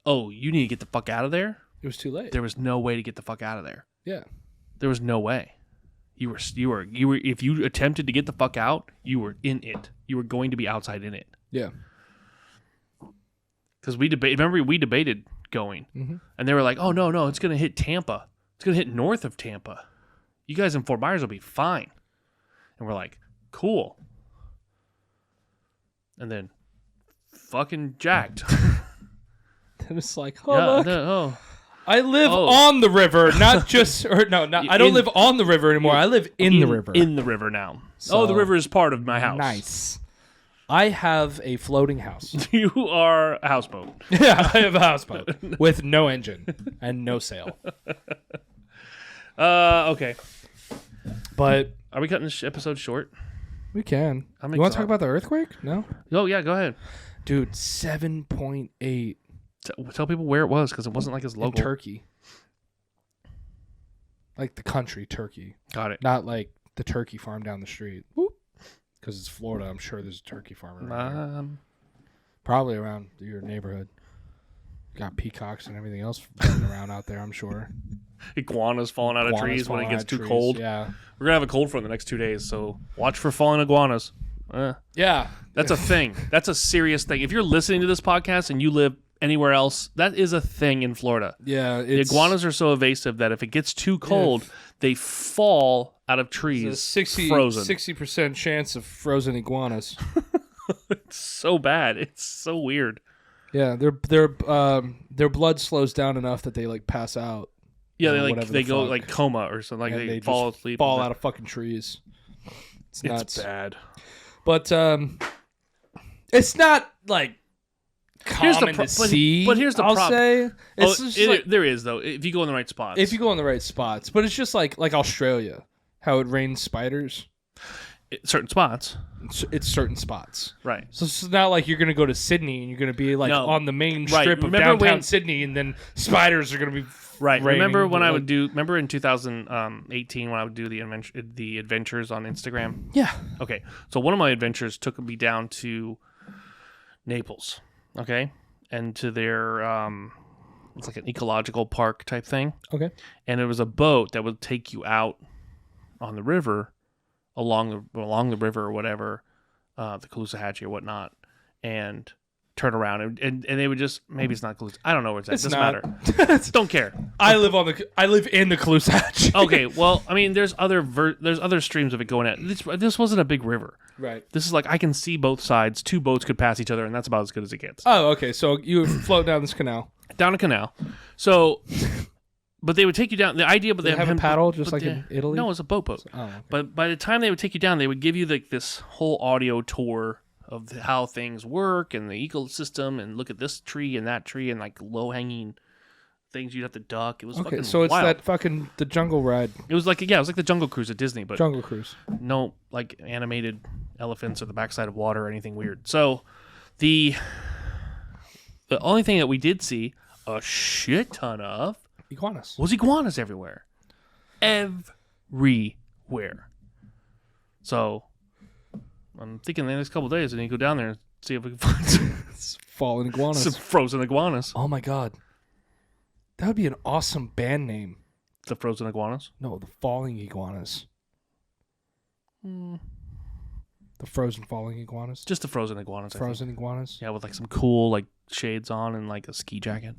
"Oh, you need to get the fuck out of there," It was too late. there was no way to get the fuck out of there. Yeah. There was no way. You were. If you attempted to get the fuck out, you were in it. You were going to be outside in it. Yeah. Because we debated going, and they were like, "Oh no, it's gonna hit Tampa. It's gonna hit north of Tampa. You guys in Fort Myers will be fine." And we're like, "Cool." And then, fucking jacked. And it's like, Yeah. I live on the river, not just, I don't live on the river anymore. I live in the river. In the river now. So, the river is part of my house. Nice. I have a floating house. You are a houseboat. Yeah, I have a houseboat with no engine and no sail. Okay. But Are we cutting this episode short? we can. I'm You want to excited. talk about the earthquake? No? Oh, yeah, go ahead. Dude, 7.8 Tell people where it was, because it wasn't like it's in local. Turkey. Like the country, Turkey. Got it. Not like the turkey farm down the street. Because it's Florida, I'm sure there's a turkey farm around there. Probably around your neighborhood. Got peacocks and everything else running around out there, I'm sure. Iguanas falling out of Iguanas trees when it falling gets out of too trees, cold. Yeah. We're going to have a cold front the next 2 days, so watch for falling iguanas. Yeah. That's a thing. That's a serious thing. If you're listening to this podcast and you live anywhere else, that is a thing in Florida. Yeah. The iguanas are so evasive that if it gets too cold, they fall out of trees frozen. 60% chance of frozen iguanas. It's so bad. It's so weird. Yeah, their blood slows down enough that they like pass out. Yeah, or they whatever they the go fuck. like coma or something. Like And they fall just asleep. fall out of fucking trees. It's nuts. It's bad. But it's not like common to see. But here's the I'll problem. say it's just like, There is though. If you go in the right spots. if you go in the right spots. But it's just like Australia, how it rains spiders. Certain spots. It's certain spots. Right. So it's not like you're going to go to Sydney and you're going to be like No. on the main Right. strip of Remember downtown when- Sydney, and then spiders are going to be Right. raining. Remember when I Like- would do? Remember in 2018 when I would do the adventures on Instagram? Yeah. Okay. So one of my adventures took me down to Naples. Okay, and to their it's like an ecological park type thing. Okay. And it was a boat that would take you out on the river, along the river or whatever, the Caloosahatchee or whatnot, and turn around and they would just, maybe it's not Caloosahatchee. I don't know where it's at. It's It doesn't not. matter. Don't care. I live in the Caloosahatchee. Okay, well, I mean, there's other streams of it going at. This wasn't a big river. Right. This is like I can see both sides. Two boats could pass each other, and that's about as good as it gets. Oh, okay. So you float down this canal. Down a canal. So, but they would take you down. The idea, but They have a paddle just like in Italy. No, it's a boat. Oh, okay. But by the time they would take you down, they would give you like this whole audio tour of how things work and the ecosystem, and look at this tree and that tree and like low hanging things you'd have to duck. It was Okay, fucking so it's wild. that fucking the jungle ride, It was like the Jungle Cruise at Disney, but Jungle Cruise. no like animated elephants or the backside of water or anything weird. So the only thing that we did see a shit ton of Iguanas. was iguanas everywhere. Everywhere. So I'm thinking the next couple of days I need to go down there and see if we can find Fallen iguanas. some frozen iguanas. Oh my god. That would be an awesome band name. The frozen iguanas? No, the Falling Iguanas. The Frozen Falling Iguanas. Just the frozen iguanas. I think. Frozen Iguanas. Yeah, with like some cool like shades on and like a ski jacket.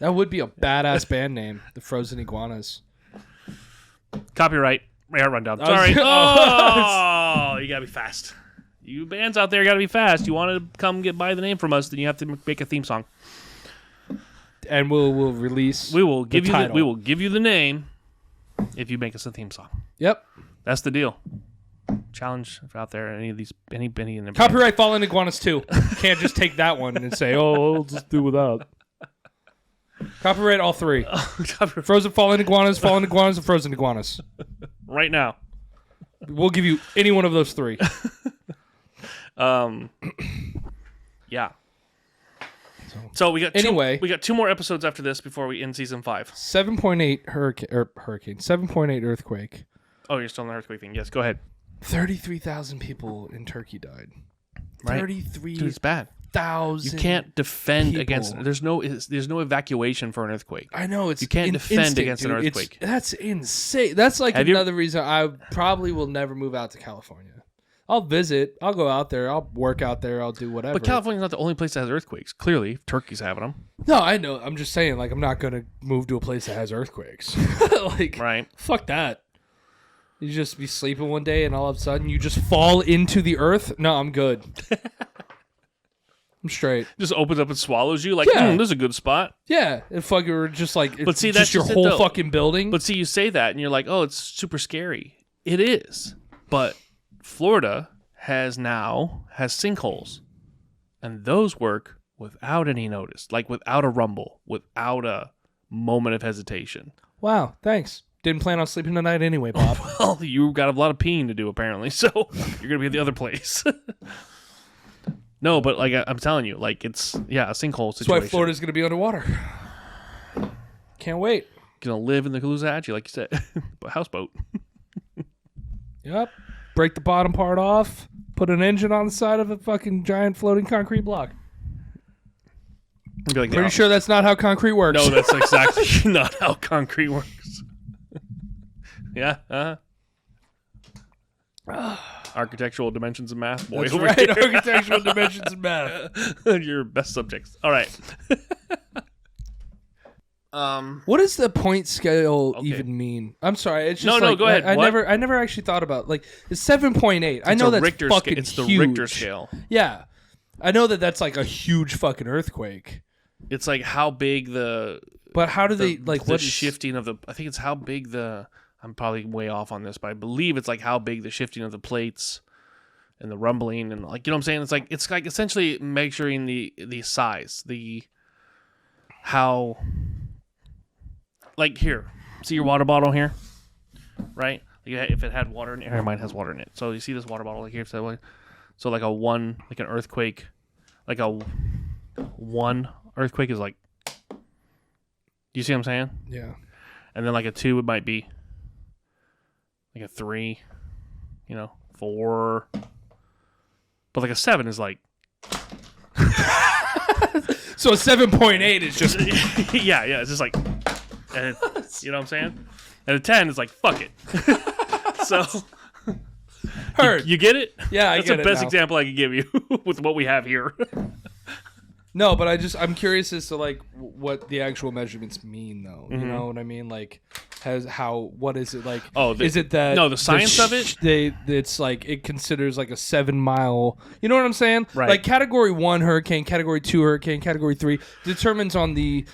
That would be a badass band name. The Frozen Iguanas. Copyright. Rayhart Rundown. was- Sorry. oh. Oh, you gotta be fast. You bands out there gotta be fast. You want to come buy the name from us, then you have to make a theme song. And we'll release. We will give you title. we will give you the name if you make us a theme song. Yep. That's the deal. Challenge out there. Any of these, any in the Copyright Fallen Iguanas 2. Can't just take that one and say, oh, we'll just do without. Copyright all three. Frozen Fallen Iguanas, and Frozen Iguanas. right now. We'll give you any one of those three. Yeah. So we got Anyway. we got 2 more episodes after this before we end season 5. 7.8 hurricane. 7.8 earthquake. Oh, you're still on the earthquake thing. Yes, go ahead. 33,000 people in Turkey died. Right. 33,000. Dude, it's bad. You can't defend people. against. There's no evacuation for an earthquake. I know it's you can't defend instinct, against dude. an earthquake. That's insane. That's like another reason I probably will never move out to California. I'll visit. I'll go out there. I'll work out there. I'll do whatever. But California's not the only place that has earthquakes. Clearly, Turkey's having them. No, I know. I'm just saying, like, I'm not gonna move to a place that has earthquakes. Like, right? Fuck that. You just be sleeping one day and all of a sudden you just fall into the earth. No, I'm good. I'm straight. Just opens up and swallows you. Like, this is a good spot. Yeah, it fucking just like. But see, just that's your just whole fucking building. But see, you say that and you're like, oh, it's super scary. It is, but Florida has sinkholes, and those work without any notice, like without a rumble, without a moment of hesitation. Wow, thanks. Didn't plan on sleeping tonight anyway, Bob. Well, you got a lot of peeing to do apparently, so you're gonna be at the other place. No, but like I'm telling you, like it's a sinkhole situation. That's why Florida's gonna be underwater. Can't wait. Gonna live in the Caloosahatchee, like you said, houseboat. Yep. Break the bottom part off. Put an engine on the side of a fucking giant floating concrete block. Like, Pretty sure that's not how concrete works. No, that's exactly not how concrete works. Yeah. Architectural dimensions of math, boy. That's over right. here. Architectural dimensions of math. Your best subjects. All right. What does the point scale even mean? I'm sorry. It's just no. Go ahead. I never actually thought about it's 7.8. I know that's Richter fucking It's huge. the Richter scale. Yeah, I know that's like a huge fucking earthquake. It's like how big the. But how do they like the what shifting of the? I think it's how big the. I'm probably way off on this, but I believe it's like how big the shifting of the plates and the rumbling and like, you know what I'm saying? It's like essentially measuring the size, how, like here, see your water bottle here, right? If it had water in it, mine has water in it. So you see this water bottle like here, so like an earthquake, like a one earthquake is like, do you see what I'm saying? Yeah. And then like a 2, it might be like a 3, 4. But like a 7 is like. So a 7.8 is just. yeah, it's just like. And you know what I'm saying? And a 10 is like, fuck it. So. Heard. You get it? Yeah, I That's get the it best now. example I can give you with what we have here. No, but I'm curious as to like what the actual measurements mean, though. Mm-hmm. You know what I mean? Like, what is it like? Oh, is it that the science of it? It's like it considers like a 7-mile. You know what I'm saying? Right. Like Category 1 hurricane, Category 2 hurricane, Category 3 determines on the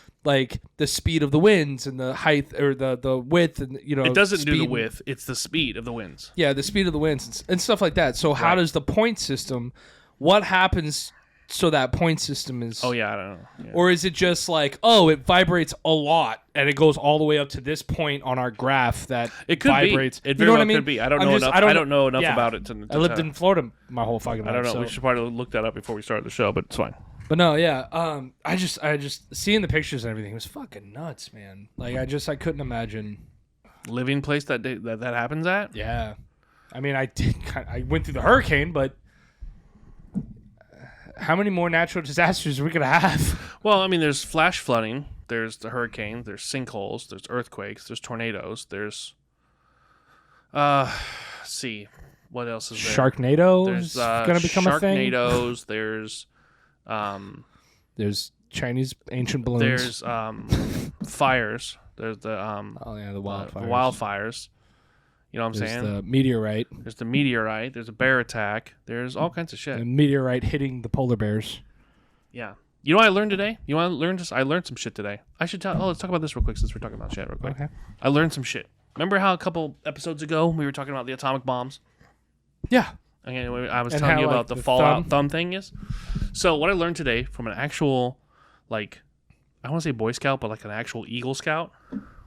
speed of the winds and the height or the width and it doesn't do the width; it's the speed of the winds. Yeah, the speed of the winds and stuff like that. So how does the point system? What happens? So that point system is... Oh, yeah, I don't know. Yeah. Or is it just like, it vibrates a lot and it goes all the way up to this point on our graph that it could vibrates? Be. It very well could be. I don't know enough. I don't know enough yeah. about it. I lived in Florida my whole fucking life. I don't know. So. We should probably look that up before we start the show, but it's fine. But no, yeah. I just seeing the pictures and everything was fucking nuts, man. Like I couldn't imagine living place that happens at. Yeah, I mean, I went through the hurricane, but. How many more natural disasters are we gonna have? Well, I mean, there's flash flooding, there's the hurricane, there's sinkholes, there's earthquakes, there's tornadoes, there's let's see, what else is there? Sharknado's gonna become a thing. Sharknadoes, there's Chinese ancient balloons. There's fires. There's the the wildfires. The wildfires. You know what I'm saying? There's the meteorite. There's the meteorite. There's a bear attack. There's all kinds of shit. The meteorite hitting the polar bears. Yeah. You know what I learned today? You want to learn this? I learned some shit today. I should tell. Oh, let's talk about this real quick since we're talking about shit real quick. Okay. I learned some shit. Remember how a couple episodes ago we were talking about the atomic bombs? Yeah. Okay, I was And telling you how, about like, the the fallout thumb thing is. So what I learned today from an actual, like, I want to say Boy Scout, but like an actual Eagle Scout,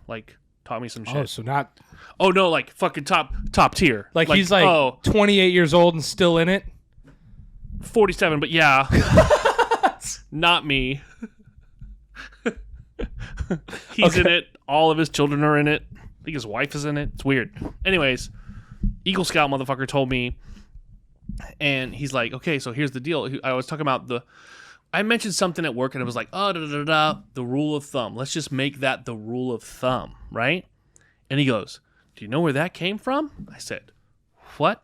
like taught me some shit. Oh, so not. Oh no, like fucking top tier. Like he's like 28 years old and still in it. 47, but yeah, not me. He's in it. All of his children are in it. I think his wife is in it. It's weird. Anyways, Eagle Scout motherfucker told me, and he's like, okay, so here's the deal. I was talking about I mentioned something at work, and it was like, the rule of thumb. Let's just make that the rule of thumb, right? And he goes, do you know where that came from? I said, what?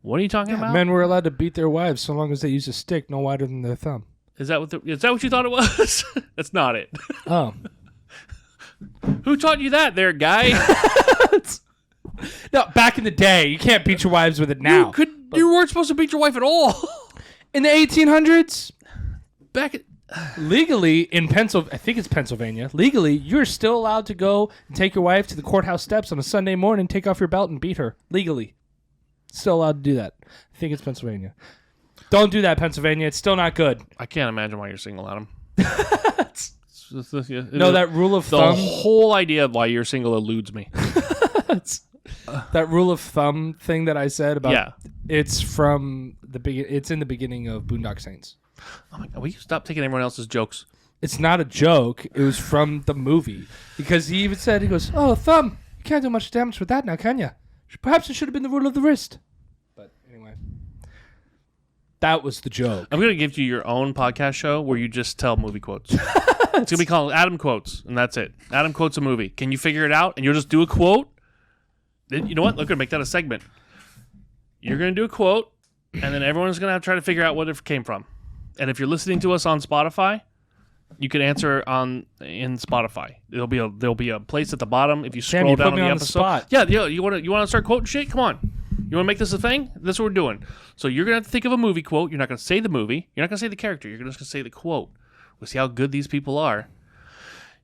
What are you talking about? Men were allowed to beat their wives so long as they use a stick no wider than their thumb. Is that what you thought it was? That's not it. Oh. Who taught you that there, guy? No, back in the day, you can't beat your wives with it now. You weren't supposed to beat your wife at all. In the 1800s? Back Legally, in Pennsylvania, I think it's Pennsylvania, legally, you're still allowed to go and take your wife to the courthouse steps on a Sunday morning, take off your belt, and beat her. Legally. Still allowed to do that. I think it's Pennsylvania. Don't do that, Pennsylvania. It's still not good. I can't imagine why you're single, Adam. No, that rule of thumb. The whole idea of why you're single eludes me. That rule of thumb thing that I said about. Yeah. It's from it's in the beginning of Boondock Saints. Oh my God, will you stop taking everyone else's jokes? It's not a joke. It was from the movie. Because he even said, he goes, oh, thumb. You can't do much damage with that now, can you? Perhaps it should have been the rule of the wrist. But anyway. That was the joke. I'm going to give you your own podcast show where you just tell movie quotes. It's going to be called Adam Quotes, and that's it. Adam Quotes a movie. Can you figure it out? And you'll just do a quote? Then, you know what? We're going to make that a segment. You're going to do a quote, and then everyone's going to have to try to figure out what it came from. And if you're listening to us on Spotify, you can answer in Spotify. There'll be a place at the bottom if you scroll down on the episode. Spot. Yeah, you want to start quoting shit? Come on. You want to make this a thing? That's what we're doing. So you're going to have to think of a movie quote. You're not going to say the movie. You're not going to say the character. You're just going to say the quote. We'll see how good these people are.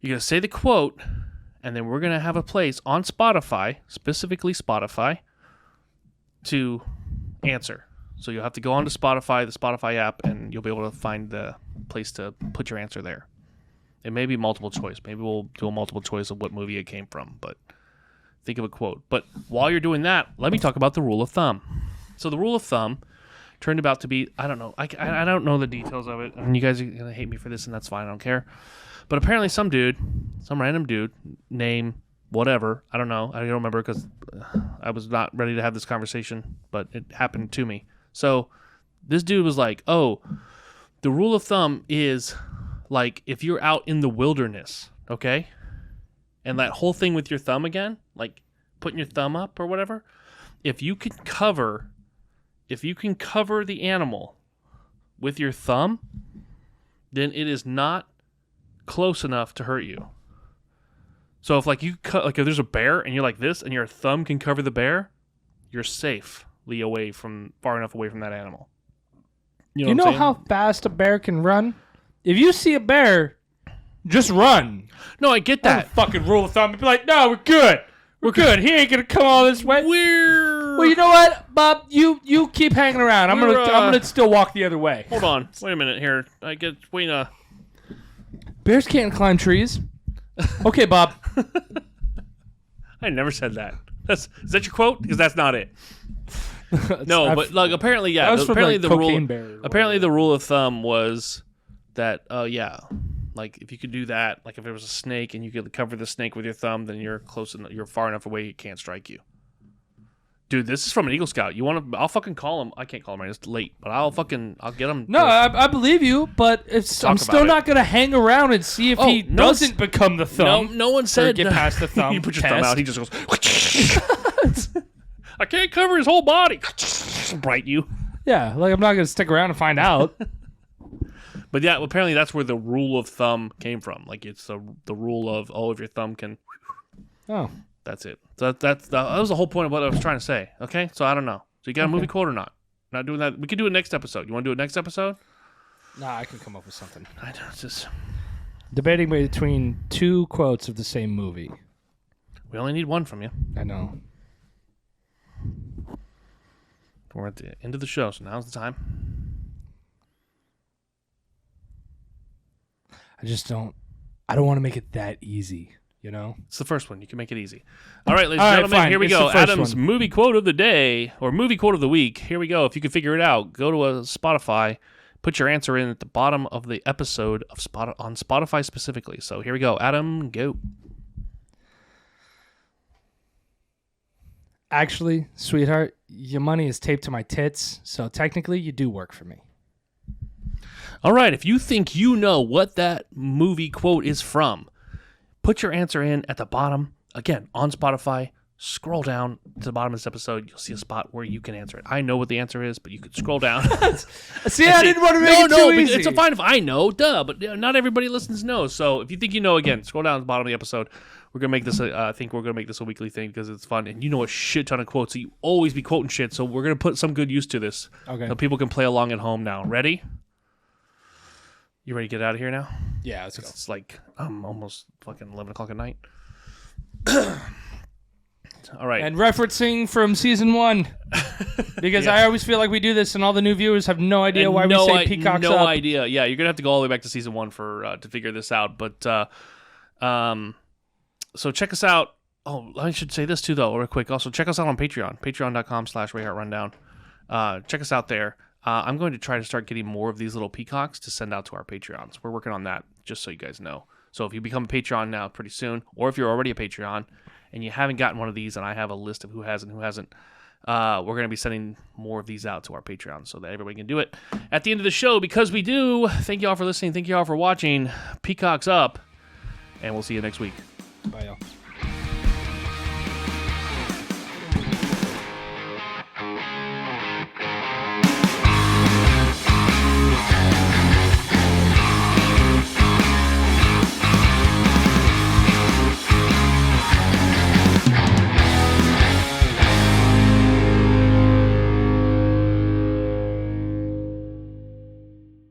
You're going to say the quote, and then we're going to have a place on Spotify, specifically Spotify, to answer. So you'll have to go onto Spotify, the Spotify app, and you'll be able to find the place to put your answer there. It may be multiple choice. Maybe we'll do a multiple choice of what movie it came from, but think of a quote. But while you're doing that, let me talk about the rule of thumb. So the rule of thumb turned out to be, I don't know. I don't know the details of it. And you guys are going to hate me for this, and that's fine. I don't care. But apparently some random dude, name whatever, I don't know. I don't remember because I was not ready to have this conversation, but it happened to me. So this dude was like, oh, the rule of thumb is like if you're out in the wilderness, okay? And that whole thing with your thumb again, like putting your thumb up or whatever, if you can cover the animal with your thumb, then it is not close enough to hurt you. So if if there's a bear and you're like this and your thumb can cover the bear, you're safely far enough away from that animal. You know how fast a bear can run? If you see a bear, just run. No, I get that. Fucking rule of thumb. Be like, no, we're good. We're good. He ain't gonna come all this way. Well, you know what, Bob? You keep hanging around. I'm gonna still walk the other way. Hold on. Wait a minute here. Bears can't climb trees. Okay, Bob. I never said that. Is that your quote? Because that's not it. No, but like apparently, yeah. Apparently the rule of thumb was that, like if you could do that, like if there was a snake and you could cover the snake with your thumb, then you're you're far enough away it can't strike you. Dude, this is from an Eagle Scout. I'll fucking call him. I can't call him right. It's late, but I'll get him. No, I believe you, but I'm still not gonna hang around and see if he doesn't become the thumb. No one said get past the thumb. You put your thumb out. He just goes. I can't cover his whole body. Bright you. Yeah, like I'm not gonna stick around and find out. But yeah, apparently that's where the rule of thumb came from. Like it's the rule of if your thumb can. Oh. That's it. That was the whole point of what I was trying to say. Okay, so I don't know. So you got a movie quote or not? Not doing that. We could do it next episode. You want to do it next episode? Nah, I can come up with something. I know. It's just debating between two quotes of the same movie. We only need one from you. I know. We're at the end of the show, so now's the time. I don't want to make it that easy. You know? It's the first one. You can make it easy. All right, ladies and gentlemen, fine. Here we It's go. the first Adam's one. movie quote of the day, or movie quote of the week. Here we go. If you can figure it out, go to a Spotify, put your answer in at the bottom of the episode on Spotify specifically. So here we go. Adam, go. Actually, sweetheart, your money is taped to my tits, so technically you do work for me. All right, if you think you know what that movie quote is from, put your answer in at the bottom. Again, on Spotify, scroll down to the bottom of this episode. You'll see a spot where you can answer it. I know what the answer is, but you could scroll down. See, I didn't want to make it too easy. It's a fine if I know, but not everybody listens knows. So if you think you know, again, scroll down to the bottom of the episode. We're gonna make this. I think we're gonna make this a weekly thing because it's fun, and you know a shit ton of quotes. So you always be quoting shit. So we're gonna put some good use to this. Okay. So people can play along at home now. Ready? You ready to get out of here now? Yeah, let's go. It's like almost fucking 11 o'clock at night. All right. And referencing from season 1, because I always feel like we do this, and all the new viewers have no idea why we say peacocks up. No idea. Yeah, you're gonna have to go all the way back to season 1 for to figure this out. But so check us out. Oh, I should say this too, though, real quick. Also, check us out on Patreon. Patreon.com/RayhartRundown. Check us out there. I'm going to try to start getting more of these little peacocks to send out to our Patreons. We're working on that, just so you guys know. So if you become a Patreon now pretty soon, or if you're already a Patreon and you haven't gotten one of these, and I have a list of who has and who hasn't, we're going to be sending more of these out to our Patreon so that everybody can do it. At the end of the show, because we do, thank you all for listening. Thank you all for watching. Peacocks up, and we'll see you next week. Bye, y'all.